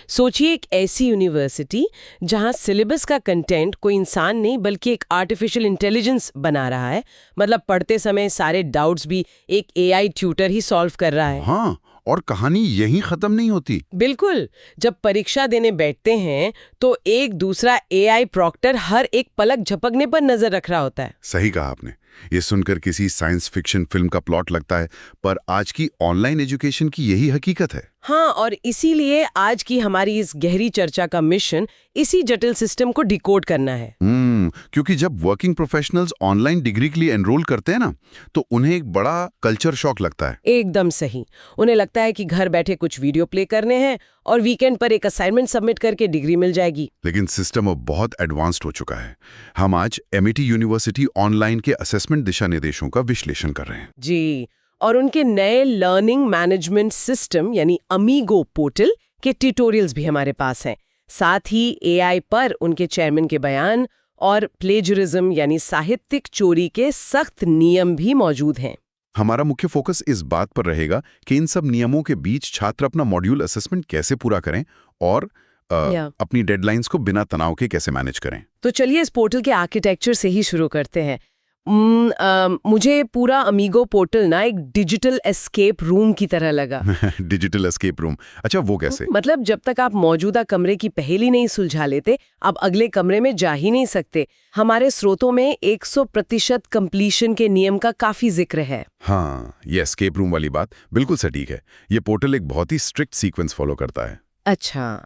सोचिए एक ऐसी यूनिवर्सिटी जहां सिलेबस का कंटेंट कोई इंसान नहीं बल्कि एक आर्टिफिशियल इंटेलिजेंस बना रहा है। मतलब पढ़ते समय सारे डाउट्स भी एक एआई ट्यूटर ही सॉल्व कर रहा है। हाँ, और कहानी यहीं खत्म नहीं होती। बिल्कुल, जब परीक्षा देने बैठते हैं तो एक दूसरा एआई प्रॉक्टर हर एक पलक झपकने पर नजर रख रहा होता है। सही कहा आपने। ये सुनकर किसी साइंस फिक्शन फिल्म का प्लॉट लगता है, पर आज की ऑनलाइन एजुकेशन की यही हकीकत है। हाँ, और इसीलिए आज की हमारी इस गहरी चर्चा का मिशन इसी जटिल सिस्टम को डिकोड करना है। क्योंकि जब वर्किंग प्रोफेशनल्स ऑनलाइन डिग्री के लिए एनरोल करते हैं ना, तो उन्हें एक बड़ा कल्चर शॉक लगता है। एकदम सही। उन्हें लगता है कि घर बैठे कुछ वीडियो प्ले करने हैं और वीकेंड पर एक असाइनमेंट सबमिट करके डिग्री मिल जाएगी। लेकिन सिस्टम अब बहुत एडवांस्ड हो चुका है। हम आज एमआईटी यूनिवर्सिटी ऑनलाइन के असेसमेंट दिशा निर्देशों का विश्लेषण कर रहे हैं। जी, और उनके नए लर्निंग मैनेजमेंट सिस्टम यानी अमीगो पोर्टल के ट्यूटोरियल्स भी हमारे पास हैं। साथ ही एआई पर उनके चेयरमैन के बयान और प्लेजरिज्म यानी साहित्यिक चोरी के सख्त नियम भी मौजूद हैं। हमारा मुख्य फोकस इस बात पर रहेगा कि इन सब नियमों के बीच छात्र अपना मॉड्यूल असेसमेंट कैसे पूरा करें और अपनी डेडलाइंस को बिना तनाव के कैसे मैनेज करें। तो चलिए इस पोर्टल के आर्किटेक्चर से ही शुरू करते हैं। मुझे पूरा अमीगो पोर्टल ना एक डिजिटल एस्केप रूम की तरह लगा। Digital escape room? अच्छा, वो कैसे? मतलब जब तक आप मौजूदा कमरे की पहेली नहीं सुलझा लेते, आप अगले कमरे में जा ही नहीं सकते। हमारे स्रोतों में 100% कंप्लीशन के नियम का काफी जिक्र है। हाँ, ये एस्केप रूम वाली बात बिल्कुल सटीक है। ये पोर्टल एक बहुत ही स्ट्रिक्ट सीक्वेंस फॉलो करता है। अच्छा।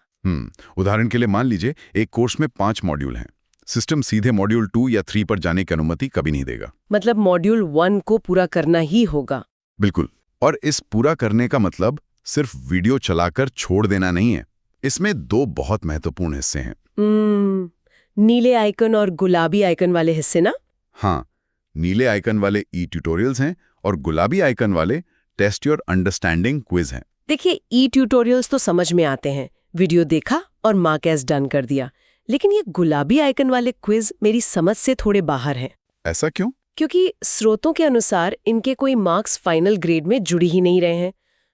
उदाहरण के लिए मान लीजिए एक कोर्स में 5 मॉड्यूल हैं। सिस्टम सीधे मॉड्यूल 2 या 3 पर जाने की अनुमति कभी नहीं देगा। मतलब मॉड्यूल 1 को पूरा करना ही होगा। बिल्कुल। और इस पूरा करने का मतलब सिर्फ वीडियो चलाकर छोड़ देना नहीं है। इसमें 2 बहुत महत्वपूर्ण हिस्से हैं। नीले आइकन और गुलाबी आइकन वाले हिस्से ना? हाँ, नीले आइकन वाले ई ट्यूटोरियल्स हैं और गुलाबी आइकन वाले टेस्ट योर अंडरस्टैंडिंग क्विज हैं। देखिए, ई ट्यूटोरियल्स तो समझ में आते हैं, वीडियो देखा और मार्क एज डन कर दिया। लेकिन ये गुलाबी आइकन वाले क्विज मेरी समझ से थोड़े बाहर हैं। ऐसा क्यों? क्योंकि स्रोतों के अनुसार इनके कोई मार्क्स फाइनल ग्रेड में जुड़ ही नहीं रहे हैं।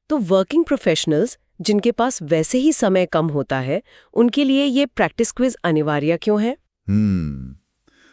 तो वर्किंग प्रोफेशनल्स जिनके पास वैसे ही समय कम होता है, उनके लिए ये प्रैक्टिस क्विज अनिवार्य क्यों है?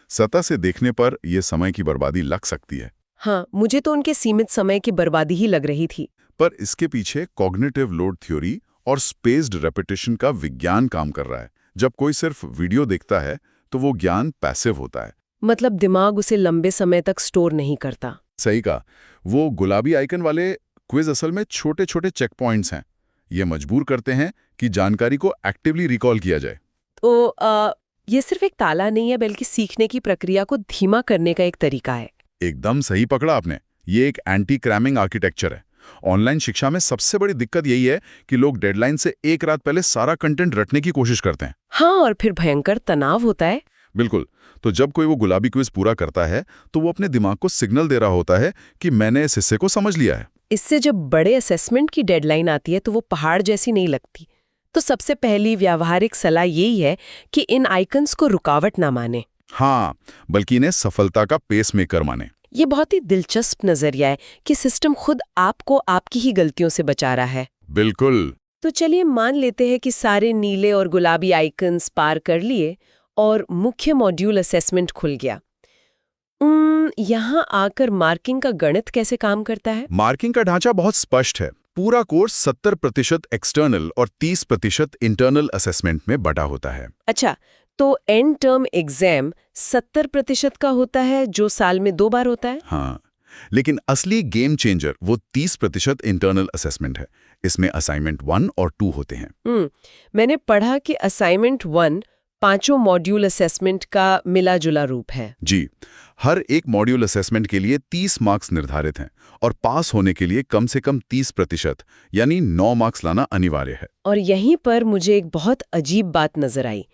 सतह से देखने पर यह समय की बर्बादी लग सकती है। हाँ, मुझे तो उनके सीमित समय की बर्बादी ही लग रही थी। पर इसके पीछे कॉग्निटिव लोड थ्योरी और स्पेस्ड रेपिटेशन का विज्ञान काम कर रहा है। जब कोई सिर्फ वीडियो देखता है तो वो ज्ञान पैसिव होता है। मतलब दिमाग उसे लंबे समय तक स्टोर नहीं करता। सही कहा। वो गुलाबी आइकन वाले क्विज असल में छोटे छोटे चेक पॉइंट्स हैं। ये मजबूर करते हैं कि जानकारी को एक्टिवली रिकॉल किया जाए। तो ये सिर्फ एक ताला नहीं है, बल्कि सीखने की प्रक्रिया को धीमा करने का एक तरीका है। एकदम सही पकड़ा आपने। ये एक एंटी क्रैमिंग आर्किटेक्चर है। ऑनलाइन शिक्षा में सबसे बड़ी दिक्कत यही है कि लोग डेडलाइन से एक रात पहले सारा कंटेंट रटने की कोशिश करते हैं। हाँ, और फिर भयंकर तनाव होता है। बिल्कुल। तो जब कोई वो गुलाबी क्विज पूरा करता है तो वो अपने दिमाग को सिग्नल दे रहा होता है कि मैंने इस हिस्से को समझ लिया है। इससे जब बड़े असेसमेंट की डेडलाइन आती है तो वो पहाड़ जैसी नहीं लगती। तो सबसे पहली व्यावहारिक सलाह यही है कि इन आइकन्स को रुकावट ना माने। हाँ, बल्कि इन्हें सफलता का पेस मेकर माने। ये बहुत ही दिलचस्प नजरिया है कि सिस्टम खुद आपको आपकी ही गलतियों से बचा रहा है। बिल्कुल। तो चलिए मान लेते हैं कि सारे नीले और गुलाबी आइकन्स पार कर लिए और मुख्य मॉड्यूल असेसमेंट खुल गया। यहाँ आकर मार्किंग का गणित कैसे काम करता है? मार्किंग का ढांचा बहुत स्पष्ट है। पूरा कोर्स 70% एक्सटर्नल और 30% इंटरनल असेसमेंट में बटा होता है। अच्छा, तो एंड टर्म एग्जाम 70% का होता है, जो साल में 2 बार होता है। हाँ, लेकिन असली गेम चेंजर वो 30% इंटरनल असेसमेंट है। इसमें असाइनमेंट 1 और 2 होते हैं। मैंने पढ़ा कि असाइनमेंट 1 5 मॉड्यूल असेसमेंट का मिला जुला रूप है। जी, हर एक मॉड्यूल असेसमेंट के लिए 30 मार्क्स निर्धारित हैं और पास होने के लिए कम से कम 30% यानी 9 मार्क्स लाना अनिवार्य है। और यहीं पर मुझे एक बहुत अजीब बात नजर आई।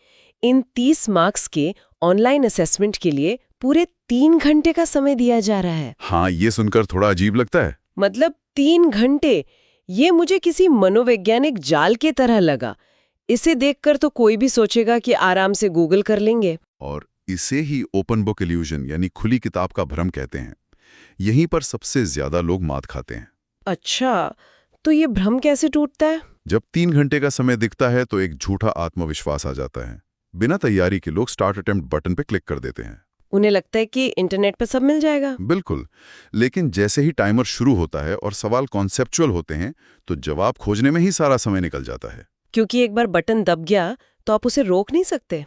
इन 30 मार्क्स के ऑनलाइन असेसमेंट के लिए पूरे 3 घंटे का समय दिया जा रहा है। हाँ, ये सुनकर थोड़ा अजीब लगता है। मतलब 3 घंटे? ये मुझे किसी मनोवैज्ञानिक जाल की तरह लगा। इसे देखकर तो कोई भी सोचेगा कि आराम से गूगल कर लेंगे। और इसे ही ओपन बुक इल्यूजन यानी खुली किताब का भ्रम कहते हैं। यहीं पर सबसे ज्यादा लोग मात खाते हैं। अच्छा, तो ये भ्रम कैसे टूटता है? जब 3 घंटे का समय दिखता है तो एक झूठा आत्मविश्वास आ जाता है। बिना तैयारी के लोग स्टार्ट अटेम्प्ट बटन पे क्लिक कर देते हैं। उन्हें लगता है कि इंटरनेट पर सब मिल जाएगा। बिल्कुल, लेकिन जैसे ही टाइमर शुरू होता है और सवाल कॉन्सेप्चुअल होते हैं तो जवाब खोजने में ही सारा समय निकल जाता है। क्योंकि एक बार बटन दब गया तो आप उसे रोक नहीं सकते।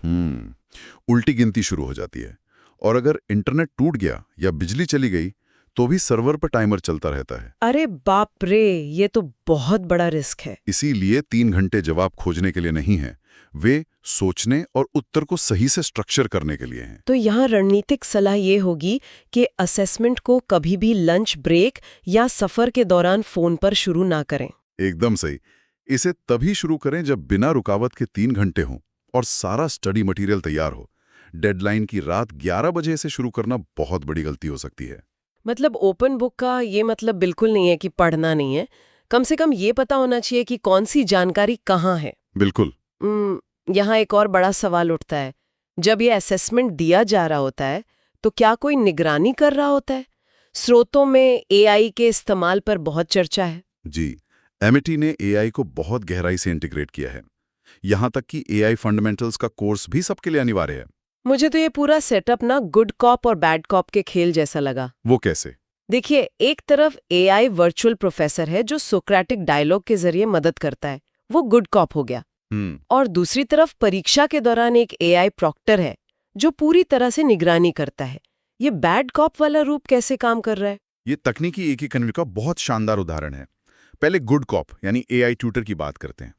उल्टी गिनती शुरू हो जाती है, और अगर इंटरनेट टूट गया या बिजली चली गई तो भी सर्वर पर टाइमर चलता रहता है। अरे बाप रे, ये तो बहुत बड़ा रिस्क है। इसीलिए 3 घंटे जवाब खोजने के लिए नहीं है, वे सोचने और उत्तर को सही से स्ट्रक्चर करने के लिए हैं। तो यहाँ रणनीतिक सलाह ये होगी कि असेसमेंट को कभी भी लंच ब्रेक या सफर के दौरान फोन पर शुरू ना करें। एकदम सही। इसे तभी शुरू करें जब बिना रुकावट के 3 घंटे हों और सारा स्टडी मटेरियल तैयार हो। डेडलाइन की रात 11 बजे से शुरू करना बहुत बड़ी गलती हो सकती है। मतलब ओपन बुक का ये मतलब बिल्कुल नहीं है कि पढ़ना नहीं है, कम से कम ये पता होना चाहिए कि कौन सी जानकारी कहाँ है। बिल्कुल। यहाँ एक और बड़ा सवाल उठता है, जब ये असेसमेंट दिया जा रहा होता है तो क्या कोई निगरानी कर रहा होता है? स्रोतों में एआई के इस्तेमाल पर बहुत चर्चा है। जी, एमिटी ने एआई को बहुत गहराई से इंटीग्रेट किया है। यहाँ तक कि एआई फंडामेंटल्स का कोर्स भी सबके लिए अनिवार्य है। मुझे तो ये पूरा सेटअप ना गुड कॉप और बैड कॉप के खेल जैसा लगा। वो कैसे? देखिए, एक तरफ एआई वर्चुअल प्रोफेसर है जो सोक्रेटिक डायलॉग के जरिए मदद करता है, वो गुड कॉप हो गया। और दूसरी तरफ परीक्षा के दौरान एक एआई प्रॉक्टर है जो पूरी तरह से निगरानी करता है। ये बैड कॉप वाला रूप कैसे काम कर रहा है? ये तकनीकी एकीकरण का बहुत शानदार उदाहरण है। पहले गुड कॉप यानी एआई ट्यूटर की बात करते हैं।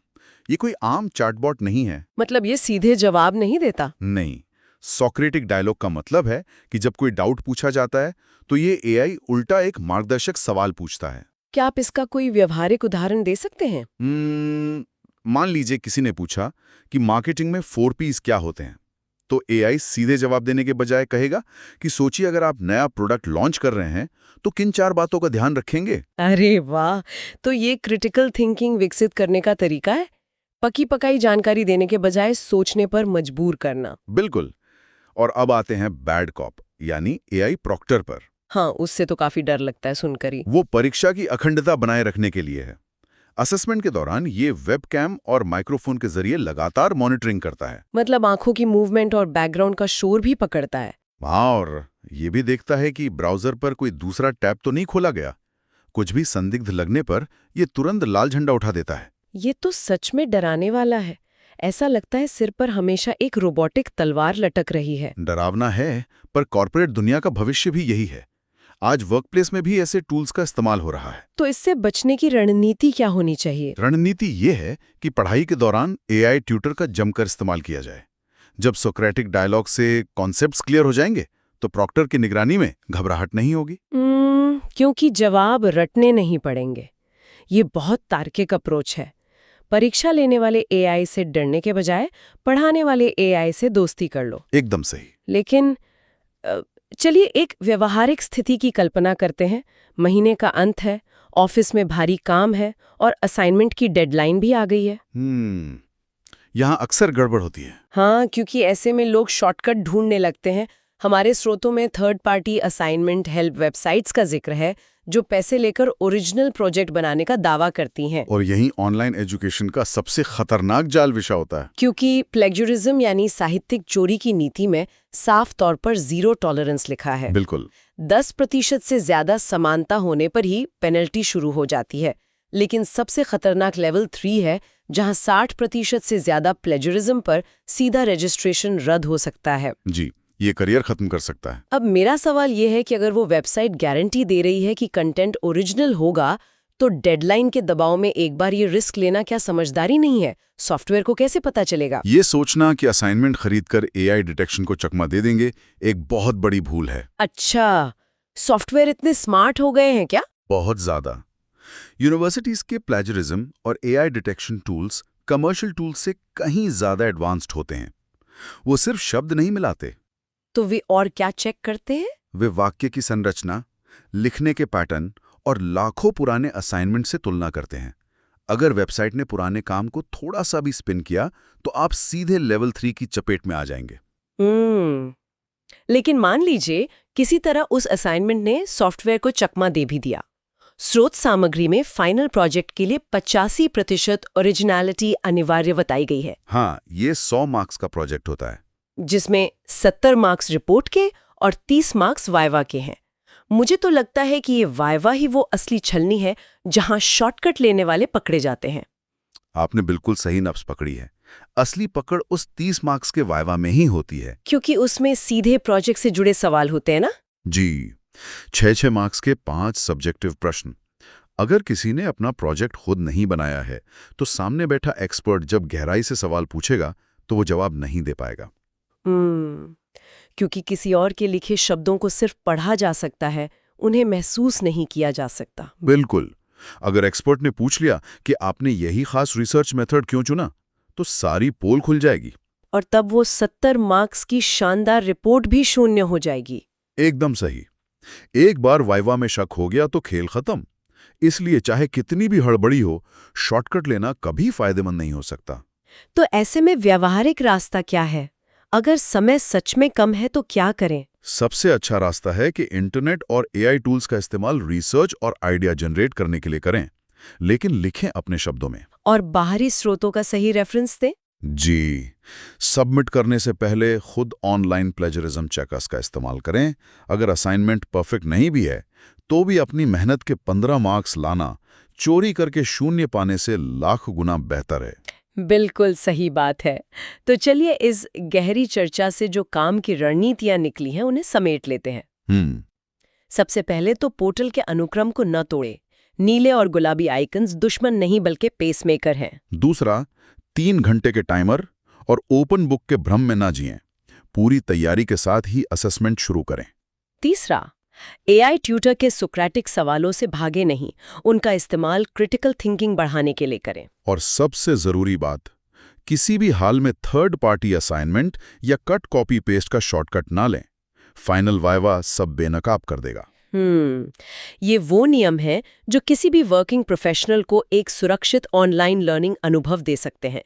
ये कोई आम चैटबॉट नहीं है। मतलब ये सीधे जवाब नहीं देता? नहीं, सोक्रेटिक डायलॉग का मतलब है कि जब कोई डाउट पूछा जाता है तो ये एआई उल्टा एक मार्गदर्शक सवाल पूछता है। क्या आप इसका कोई व्यवहारिक उदाहरण दे सकते हैं? मान लीजिए किसी ने पूछा कि मार्केटिंग में 4 P's क्या होते हैं, तो एआई सीधे जवाब देने के बजाय कहेगा कि सोचिए अगर आप नया प्रोडक्ट लॉन्च कर रहे हैं तो किन 4 बातों का ध्यान रखेंगे। अरे वाह, तो ये क्रिटिकल थिंकिंग विकसित करने का तरीका है, पकी पकाई जानकारी देने के बजाय सोचने पर मजबूर करना। बिल्कुल। और अब आते हैं बैड कॉप यानी एआई प्रॉक्टर पर। हाँ, उससे तो काफी डर लगता है सुनकर ही। वो परीक्षा की अखंडता बनाए रखने के लिए है। असेसमेंट के दौरान ये वेबकैम और माइक्रोफोन के जरिए लगातार मॉनिटरिंग करता है। मतलब आंखों की मूवमेंट और बैकग्राउंड का शोर भी पकड़ता है। और ये भी देखता है कि ब्राउजर पर कोई दूसरा टैब तो नहीं खोला गया। कुछ भी संदिग्ध लगने पर ये तुरंत लाल झंडा उठा देता है। ये तो सच में डराने वाला है। ऐसा लगता है सिर पर हमेशा एक रोबोटिक तलवार लटक रही है। डरावना है, पर कॉर्पोरेट दुनिया का भविष्य भी यही है। आज वर्कप्लेस में भी ऐसे टूल्स का इस्तेमाल हो रहा है। तो इससे बचने की रणनीति क्या होनी चाहिए? रणनीति ये है कि पढ़ाई के दौरान एआई ट्यूटर का जमकर इस्तेमाल किया जाए। जब सोक्रेटिक डायलॉग से कॉन्सेप्ट्स क्लियर हो जाएंगे तो प्रॉक्टर की निगरानी में घबराहट नहीं होगी। क्योंकि जवाब रटने नहीं पड़ेंगे। ये बहुत तार्किक अप्रोच है। परीक्षा लेने वाले एआई से डरने के बजाय पढ़ाने वाले एआई से दोस्ती कर लो। एकदम सही। लेकिन चलिए एक व्यवहारिक स्थिति की कल्पना करते हैं। महीने का अंत है, ऑफिस में भारी काम है और असाइनमेंट की डेडलाइन भी आ गई है। यहाँ अक्सर गड़बड़ होती है। हाँ, क्योंकि ऐसे में लोग शॉर्टकट ढूंढने लगते हैं। हमारे स्रोतों में third party assignment help websites का जिक्र है जो पैसे लेकर ओरिजिनल प्रोजेक्ट बनाने का दावा करती हैं। और यही ऑनलाइन एजुकेशन का सबसे खतरनाक जाल विषय होता है। क्योंकि प्लेग्युरिज्म यानी साहित्यिक चोरी की नीति में साफ तौर पर 0 टॉलरेंस लिखा है। बिल्कुल। 10% से ज्यादा समानता होने पर ही पेनल्टी शुरू हो जाती है। लेकिन सबसे खतरनाक लेवल 3 है, जहां 60% से ज्यादा प्लेजरिज्म पर सीधा रजिस्ट्रेशन रद्द हो सकता है। जी, ये करियर खत्म कर सकता है। अब मेरा सवाल ये है कि अगर वो वेबसाइट गारंटी दे रही है कि कंटेंट ओरिजिनल होगा, तो डेडलाइन के दबाव में एक बार ये रिस्क लेना क्या समझदारी नहीं है? सॉफ्टवेयर को कैसे पता चलेगा? ये सोचना कि असाइनमेंट खरीदकर एआई डिटेक्शन को चकमा दे देंगे एक बहुत बड़ी भूल है। अच्छा, सॉफ्टवेयर इतने स्मार्ट हो गए हैं क्या? बहुत ज्यादा। यूनिवर्सिटीज के प्लेजरिज्म और AI detection tools commercial tools से कहीं ज्यादा एडवांस्ड होते हैं। वो सिर्फ शब्द नहीं मिलाते। तो वे और क्या चेक करते हैं? वे वाक्य की संरचना, लिखने के पैटर्न और लाखों पुराने असाइनमेंट से तुलना करते हैं। अगर वेबसाइट ने पुराने काम को थोड़ा सा भी स्पिन किया तो आप सीधे लेवल 3 की चपेट में आ जाएंगे। लेकिन मान लीजिए किसी तरह उस असाइनमेंट ने सॉफ्टवेयर को चकमा दे भी दिया, स्रोत सामग्री में फाइनल प्रोजेक्ट के लिए 85% ओरिजिनलिटी अनिवार्य बताई गई है, हाँ, ये 100 मार्क्स का प्रोजेक्ट होता है। जिसमें 70 मार्क्स रिपोर्ट के और 30 मार्क्स वाइवा के हैं। मुझे तो लगता है कि ये वाइवा ही वो असली छलनी है जहां शॉर्टकट लेने वाले पकड़े जाते हैं। आपने बिल्कुल सही नब्ज पकड़ी है। असली पकड़ उस 30 मार्क्स के वाइवा में ही होती है, क्योंकि उसमें सीधे प्रोजेक्ट से जुड़े सवाल होते हैं ना। जी। 6-6 मार्क्स के 5 सब्जेक्टिव प्रश्न। अगर किसी ने अपना प्रोजेक्ट खुद नहीं बनाया है तो सामने बैठा एक्सपर्ट जब गहराई से सवाल पूछेगा तो वो जवाब नहीं दे पाएगा। क्योंकि किसी और के लिखे शब्दों को सिर्फ पढ़ा जा सकता है, उन्हें महसूस नहीं किया जा सकता। बिल्कुल। अगर एक्सपर्ट ने पूछ लिया कि आपने यही खास रिसर्च मेथड क्यों चुना, तो सारी पोल खुल जाएगी। और तब वो 70 मार्क्स की शानदार रिपोर्ट भी शून्य हो जाएगी। एकदम सही। एक बार वाइवा में शक हो गया तो खेल खत्म। इसलिए चाहे कितनी भी हड़बड़ी हो, शॉर्टकट लेना कभी फायदेमंद नहीं हो सकता। तो ऐसे में व्यावहारिक रास्ता क्या है? अगर समय सच में कम है तो क्या करें? सबसे अच्छा रास्ता है कि इंटरनेट और एआई टूल्स का इस्तेमाल रिसर्च और आइडिया जनरेट करने के लिए करें, लेकिन लिखें अपने शब्दों में। और बाहरी स्रोतों का सही रेफरेंस दें। जी। सबमिट करने से पहले खुद ऑनलाइन प्लेजरिज्म चेकर्स का इस्तेमाल करें। अगर असाइनमेंट परफेक्ट नहीं भी है तो भी अपनी मेहनत के 15 मार्क्स लाना चोरी करके शून्य पाने से लाख गुना बेहतर है। बिल्कुल सही बात है। तो चलिए इस गहरी चर्चा से जो काम की रणनीतियां निकली हैं उन्हें समेट लेते हैं। सबसे पहले तो पोर्टल के अनुक्रम को न तोड़े। नीले और गुलाबी आइकन्स दुश्मन नहीं बल्कि पेसमेकर हैं। दूसरा, 3 घंटे के टाइमर और ओपन बुक के भ्रम में ना जिएं। पूरी तैयारी के साथ ही असेसमेंट शुरू करें। तीसरा, एआई ट्यूटर के सोक्रेटिक सवालों से भागे नहीं, उनका इस्तेमाल क्रिटिकल थिंकिंग बढ़ाने के लिए करें। और सबसे जरूरी बात, किसी भी हाल में थर्ड पार्टी असाइनमेंट या कट कॉपी पेस्ट का शॉर्टकट ना लें। फाइनल वाइवा सब बेनकाब कर देगा। ये वो नियम है जो किसी भी वर्किंग प्रोफेशनल को एक सुरक्षित ऑनलाइन लर्निंग अनुभव दे सकते हैं।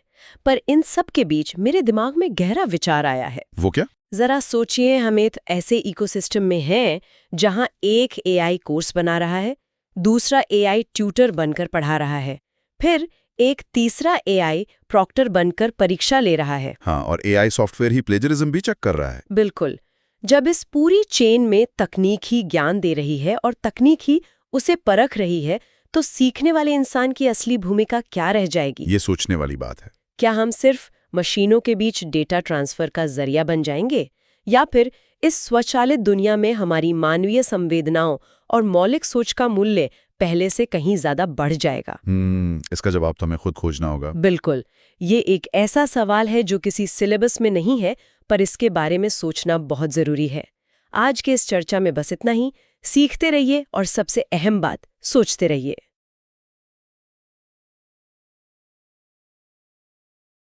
पर इन सब के बीच मेरे दिमाग में गहरा विचार आया है। वो क्या? जरा सोचिए, हम एक ऐसे इकोसिस्टम में हैं जहां एक एआई कोर्स बना रहा है, दूसरा एआई ट्यूटर बनकर पढ़ा रहा है, फिर एक तीसरा एआई प्रॉक्टर बनकर परीक्षा ले रहा है। हाँ, और एआई सॉफ्टवेयर ही प्लेजरिज्म भी चेक कर रहा है। बिल्कुल। जब इस पूरी चेन में तकनीक ही ज्ञान दे रही है और तकनीक ही उसे परख रही है, तो सीखने वाले इंसान की असली भूमिका क्या रह जाएगी? ये सोचने वाली बात है। क्या हम सिर्फ मशीनों के बीच डेटा ट्रांसफर का जरिया बन जाएंगे, या फिर इस स्वचालित दुनिया में हमारी मानवीय संवेदनाओं और मौलिक सोच का मूल्य पहले से कहीं ज्यादा बढ़ जाएगा? इसका जवाब तो हमें खुद खोजना होगा। बिल्कुल। ये एक ऐसा सवाल है जो किसी सिलेबस में नहीं है, पर इसके बारे में सोचना बहुत जरूरी है। आज के इस चर्चा में बस इतना ही। सीखते रहिए और सबसे अहम बात, सोचते रहिए।